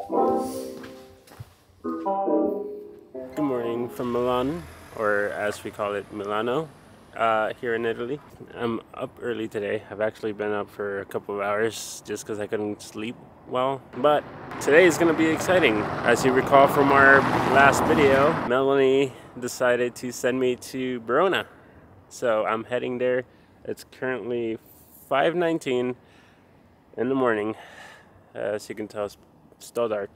Good morning from Milan, or as we call it, Milano, here in Italy. I'm up early today. I've actually been up for a couple of hours just because I couldn't sleep well. But today is going to be exciting. As you recall from our last video, Melanie decided to send me to Verona. So I'm heading there. It's currently 5:19 in the morning. As you can tell, it's still dark.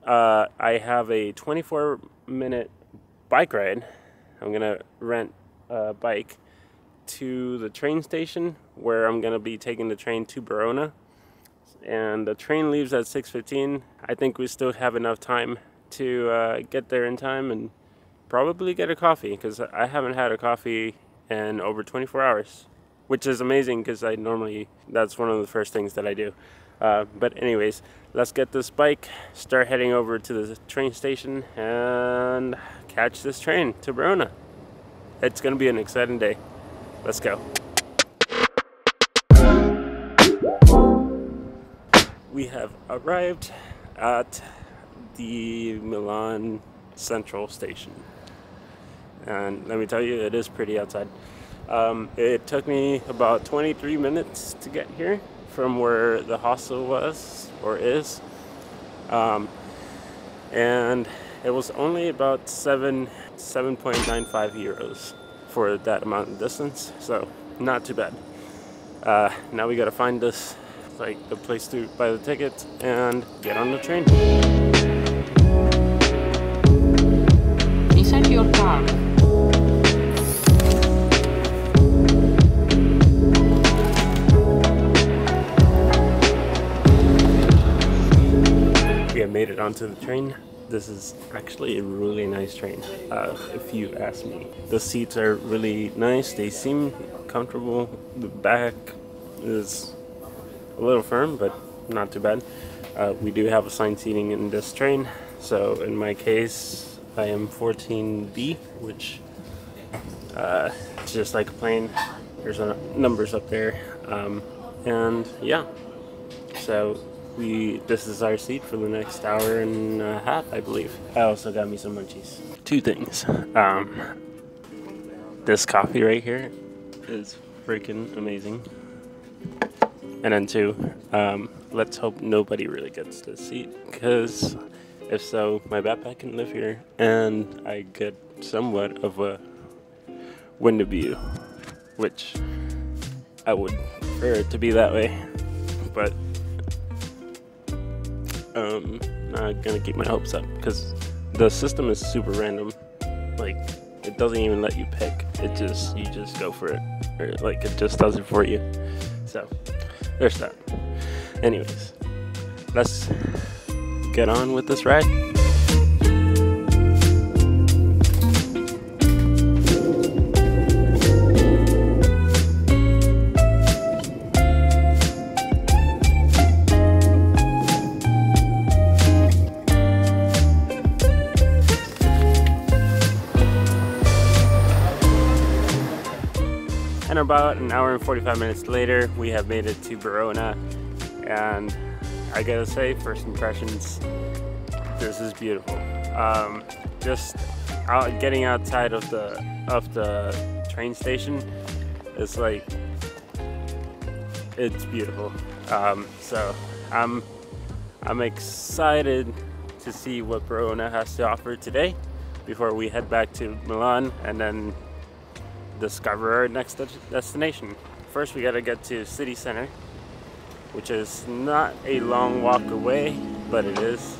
I have a 24-minute bike ride. I'm gonna rent a bike to the train station where I'm gonna be taking the train to Verona, and the train leaves at 6:15. I think we still have enough time to get there in time and probably get a coffee, because I haven't had a coffee in over 24 hours, which is amazing because that's one of the first things that I do. But anyways, let's get this bike, start heading over to the train station, and catch this train to Verona. It's gonna be an exciting day. Let's go. We have arrived at the Milan Central Station, and let me tell you, it is pretty outside. It took me about 23 minutes to get here from where the hostel was or is, and it was only about 7.95 euros for that amount of distance, so not too bad. Now we gotta find this, like, the place to buy the ticket and get on the train. Inside your car. Made it onto the train. This is actually a really nice train, if you ask me. The seats are really nice. They seem comfortable. The back is a little firm, but not too bad. We do have assigned seating in this train. So in my case, I am 14B, which it's just like a plane. There's numbers up there, and yeah. So this is our seat for the next hour and a half, I believe. I also got me some munchies. Two things. This coffee right here is freaking amazing. And then two, let's hope nobody really gets this seat, because if so, my backpack can live here and I get somewhat of a window view, which I would prefer it to be that way, but not gonna keep my hopes up, because the system is super random. Like, it doesn't even let you pick. You just go for it, or like it just does it for you. So there's that. Anyways, let's get on with this ride. And about an hour and 45 minutes later, we have made it to Verona, and I gotta say, first impressions, this is beautiful. Just getting outside of the train station, it's like, it's beautiful. So I'm excited to see what Verona has to offer today before we head back to Milan and then discover our next destination. First, we gotta get to city center, which is not a long walk away, but it is.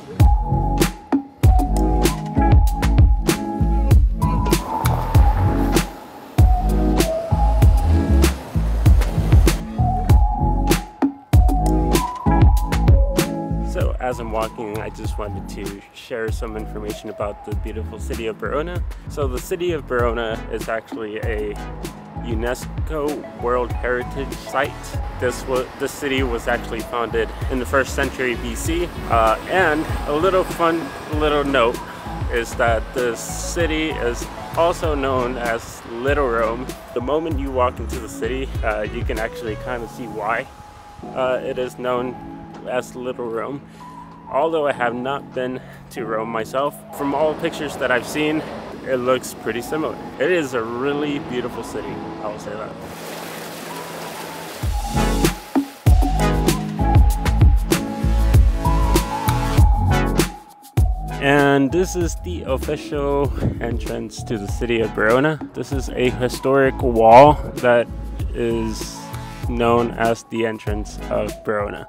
So as I'm walking, I just wanted to share some information about the beautiful city of Verona. So the city of Verona is actually a UNESCO World Heritage Site. This city was actually founded in the 1st century BC. And a little note is that this city is also known as Little Rome. The moment you walk into the city, you can actually kind of see why it is known as Little Rome. Although I have not been to Rome myself, from all pictures that I've seen, it looks pretty similar. It is a really beautiful city, I will say that. And this is the official entrance to the city of Verona. This is a historic wall that is known as the entrance of Verona.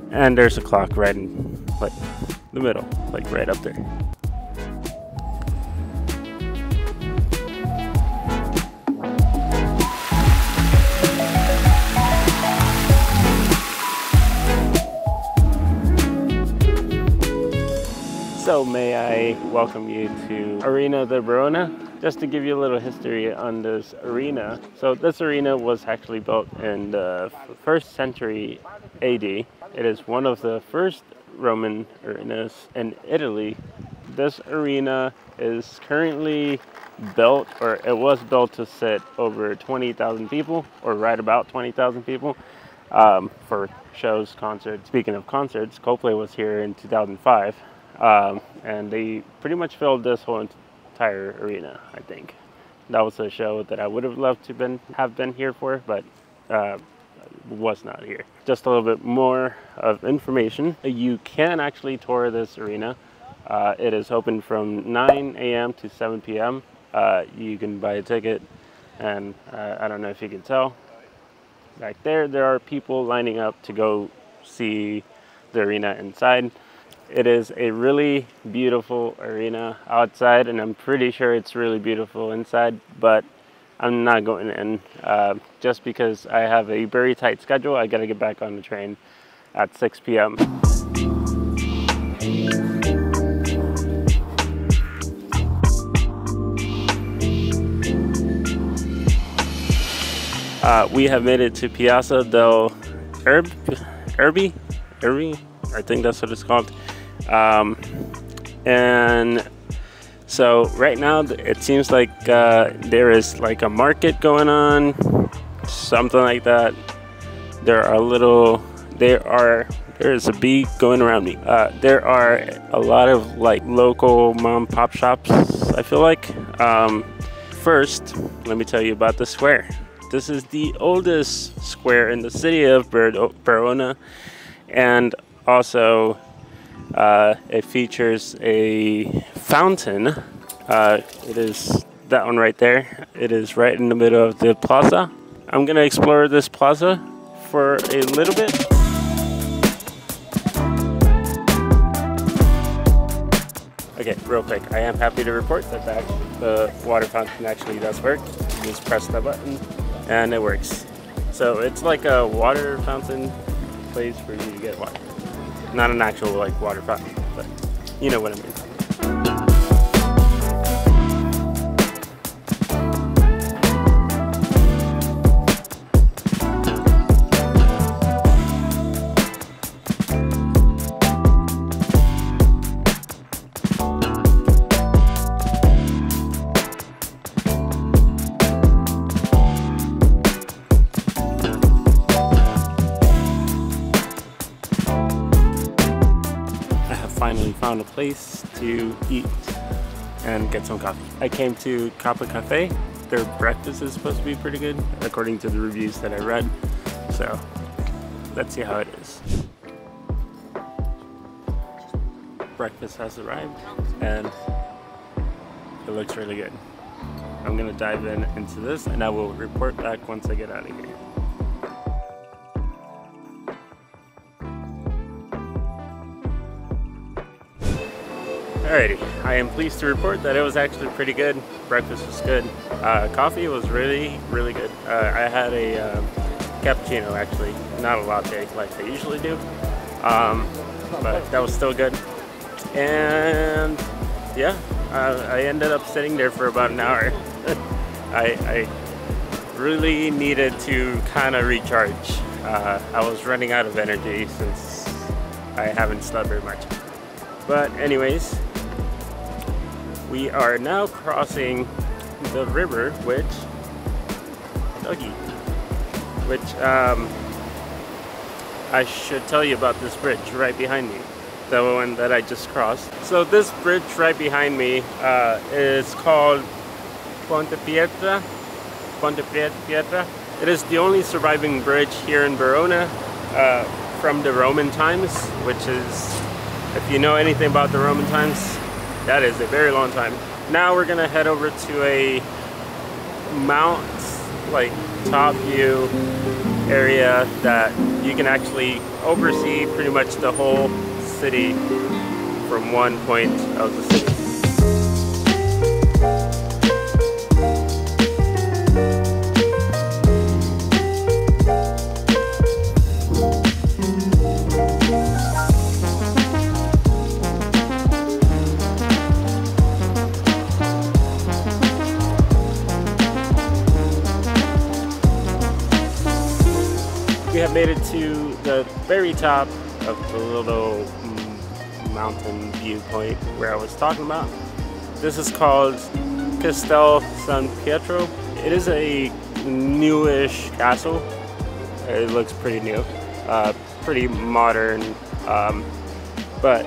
And there's a clock right in like the middle, like right up there. So may I welcome you to Arena de Verona. Just to give you a little history on this arena. So this arena was actually built in the 1st century AD. It is one of the first Roman arenas in Italy. This arena is currently built, or it was built to sit over 20,000 people, or right about 20,000 people, for shows, concerts. Speaking of concerts, Coldplay was here in 2005. And they pretty much filled this whole entire arena, I think. That was a show that I would have loved to have been here for, but was not here. Just a little bit more of information. You can actually tour this arena. It is open from 9 a.m. to 7 p.m. You can buy a ticket, and I don't know if you can tell. Back there are people lining up to go see the arena inside. It is a really beautiful arena outside, and I'm pretty sure it's really beautiful inside, but I'm not going in just because I have a very tight schedule. I gotta get back on the train at 6 p.m. We have made it to Piazza del Erbi, I think that's what it's called. And so right now it seems like there is like a market going on, something like that. There is a bee going around me. There are a lot of like local mom and pop shops, I feel like. First, let me tell you about the square. This is the oldest square in the city of Verona, and also it features a fountain. It is that one right there. It is right in the middle of the plaza. I'm gonna explore this plaza for a little bit. Okay, real quick, I am happy to report that the water fountain actually does work. You just press the button and it works. So it's like a water fountain place for you to get water. Not an actual like water fountain, but you know what I mean. Finally found a place to eat and get some coffee. I came to Kappa Cafe. Their breakfast is supposed to be pretty good, according to the reviews that I read. So let's see how it is. Breakfast has arrived and it looks really good. I'm gonna dive into this and I will report back once I get out of here. Alrighty, I am pleased to report that it was actually pretty good. Breakfast was good. Coffee was really, really good. I had a cappuccino actually, not a latte like I usually do, but that was still good. And yeah, I ended up sitting there for about an hour. I really needed to kind of recharge. I was running out of energy since I haven't slept very much. But anyways, we are now crossing the river, which I should tell you about this bridge right behind me. the one that I just crossed. So this bridge right behind me is called Ponte Pietra. Ponte Pietra. It is the only surviving bridge here in Verona from the Roman times, which is, if you know anything about the Roman times, that is a very long time. Now we're gonna head over to a mount, like top view area that you can actually oversee pretty much the whole city from one point of the city. We have made it to the very top of the little mountain viewpoint where I was talking about. This is called Castel San Pietro. It is a newish castle. It looks pretty new, pretty modern, but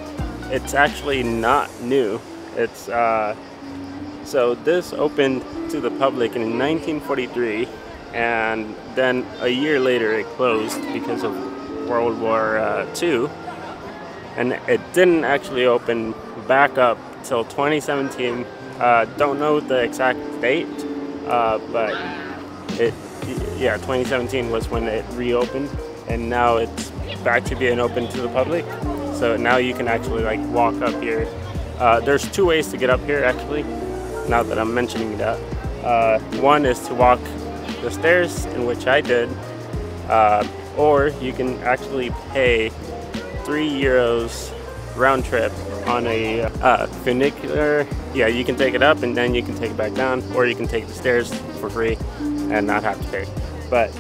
it's actually not new. It's so this opened to the public in 1943. And then a year later it closed because of World War II, and it didn't actually open back up till 2017. Don't know the exact date, but 2017 was when it reopened, and now it's back to being open to the public. So now you can actually like walk up here. There's two ways to get up here actually, now that I'm mentioning that. One is to walk the stairs, in which I did, or you can actually pay €3 round trip on a funicular. Yeah, you can take it up and then you can take it back down, or you can take the stairs for free and not have to pay. But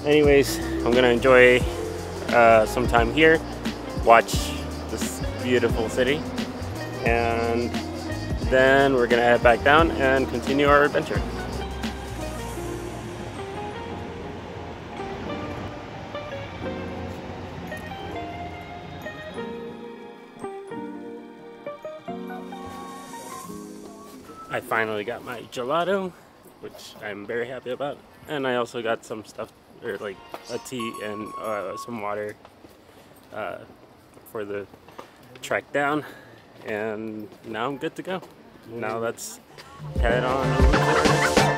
anyways, I'm gonna enjoy some time here, watch this beautiful city, and then we're gonna head back down and continue our adventure. I finally got my gelato, which I'm very happy about, and I also got some stuff, or like a tea and some water for the trek down, and now I'm good to go. Now let's head on over.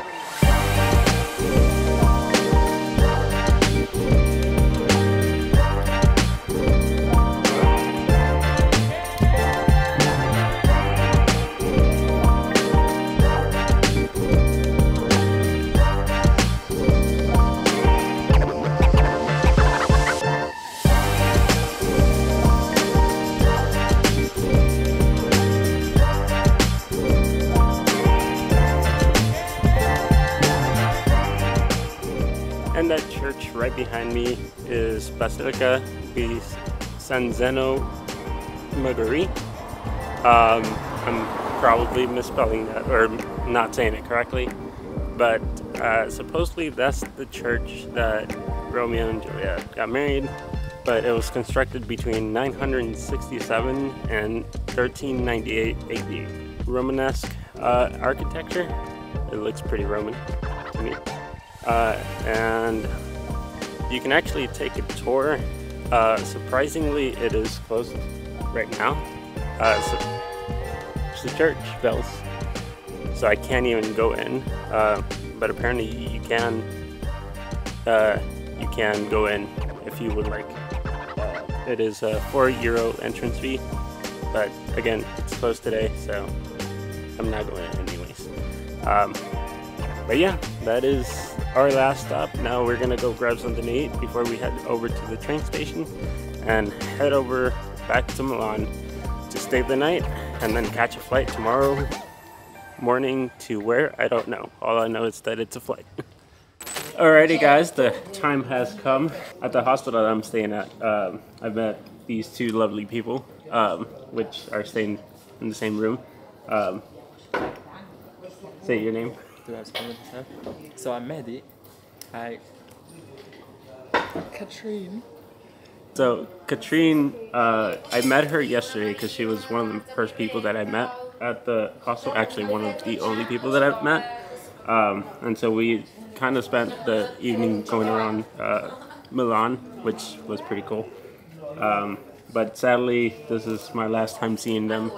And that church right behind me is Basilica di San Zeno Magari. I'm probably misspelling that or not saying it correctly, but supposedly that's the church that Romeo and Juliet got married, but it was constructed between 967 and 1398 AD. Romanesque architecture. It looks pretty Roman to me. And you can actually take a tour. Surprisingly, it is closed right now. So it's the church bells, so I can't even go in. But apparently, you can go in if you would like. It is a €4 entrance fee, but again, it's closed today, so I'm not going in anyways. But yeah, that is our last stop. Now we're gonna go grab something to eat before we head over to the train station and head over back to Milan to stay the night and then catch a flight tomorrow morning to where? I don't know. All I know is that it's a flight. Alrighty guys, the time has come. At the hospital that I'm staying at, I met these two lovely people, which are staying in the same room. Say your name. So I'm Mehdi. Hi. Katrine. So Katrine, I met her yesterday because she was one of the first people that I met at the hostel. Actually, one of the only people that I've met. And so we kind of spent the evening going around Milan, which was pretty cool. But sadly, this is my last time seeing them.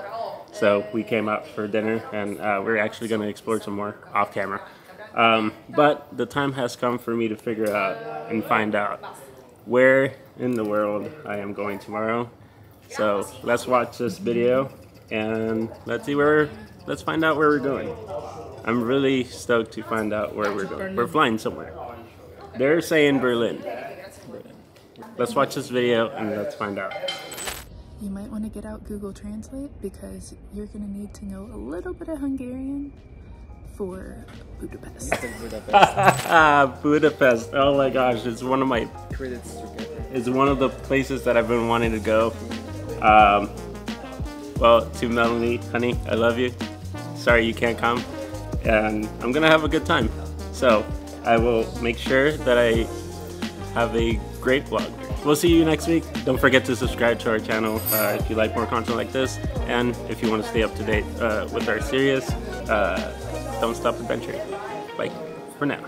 So we came out for dinner, and we're actually going to explore some more off camera. But the time has come for me to figure out and find out where in the world I am going tomorrow. So let's watch this video and let's find out where we're going. I'm really stoked to find out where we're going. We're flying somewhere. They're saying Berlin. Let's watch this video and let's find out. You might want to get out Google Translate because you're going to need to know a little bit of Hungarian for Budapest. Budapest. Oh my gosh, it's one of my... It's one of the places that I've been wanting to go. Well, to Melanie, honey, I love you. Sorry you can't come. And I'm gonna have a good time. So I will make sure that I have a great vlog. We'll see you next week. Don't forget to subscribe to our channel if you like more content like this. And if you want to stay up to date with our series, Don't Stop Adventuring. Bye for now.